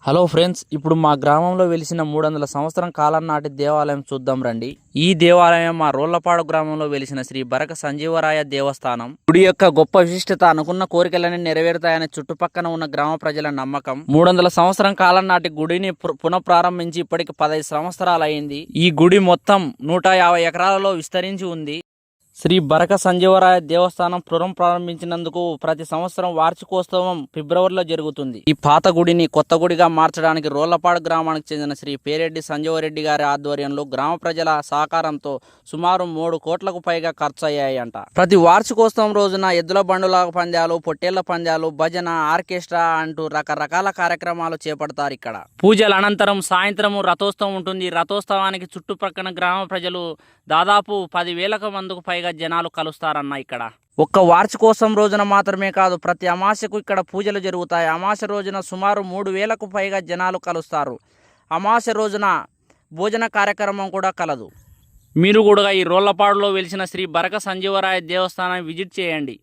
Hello friends, ఇప్పుడు మా గ్రామంలో వెలిసిన 300 సంవత్సరం కాలం నాటి దేవాలయం చూద్దాం రండి. ఈ దేవాలయం మా రోళ్లపాడు గ్రామంలో వెలిసిన శ్రీ బరక సంజీవరాయ దేవస్థానం. గుడి యొక్క గొప్ప విశిష్టత అనుకున్న కోరికలన్నీ నెరవేరుతాయని చుట్టుపక్కన ఉన్న గ్రామ ప్రజల నమ్మకం. 300 సంవత్సరం కాలం నాటి గుడిని పునఃప్రారంభించి ఇప్పటికి 15 సంవత్సరాలు అయింది. ఈ గుడి మొత్తం 150 ఎకరాలలో విస్తరించి ఉంది. శ్రీ బరక సంజీవరాయ దేవస్థానం ప్రారంభించినందుకు ప్రతి సంవత్సరం వార్షికోత్సవం ఫిబ్రవరిలో జరుగుతుంది. ఈ పాత గుడిని కొత్త గుడిగా మార్చడానికి రోళ్లపాడు గ్రామానికి చెందిన శ్రీ పేరెడ్డి సంజీవరెడ్డి గారి ఆధ్వర్యంలో గ్రామ ప్రజల సహకారంతో సుమారు 3 కోట్లకు పైగా ఖర్చు అయ్యాయంట. ప్రతి వార్షికోత్సవం రోజున ఎద్దుల బండుల పందాలు, పొట్టేళ్ల పందాలు, భజన, ఆర్కెస్ట్రా అంటూ రకరకాల కార్యక్రమాలు చేపడతారు. ఇక్కడ పూజల అనంతరం సాయంత్రం రథోత్సవం ఉంటుంది. రథోత్సవానికి చుట్టుపక్కల గ్రామ ప్రజలు దాదాపు 10,000 మందికి పైగా జనాలు కలుస్తారన్న. ఇక్కడ ఒక్క వార్షికోత్సవం రోజున మాత్రమే కాదు, ప్రతి అమావాస్యకు ఇక్కడ పూజలు జరుగుతాయి. అమావాస్య రోజున సుమారు 3,000కు పైగా జనాలు కలుస్తారు. అమావాస్య రోజున భోజన కార్యక్రమం కూడా కలదు. మీరు కూడా ఈ రోళ్లపాడులో వెలిసిన శ్రీ బరక సంజీవరాయ దేవస్థానాన్ని విజిట్ చేయండి.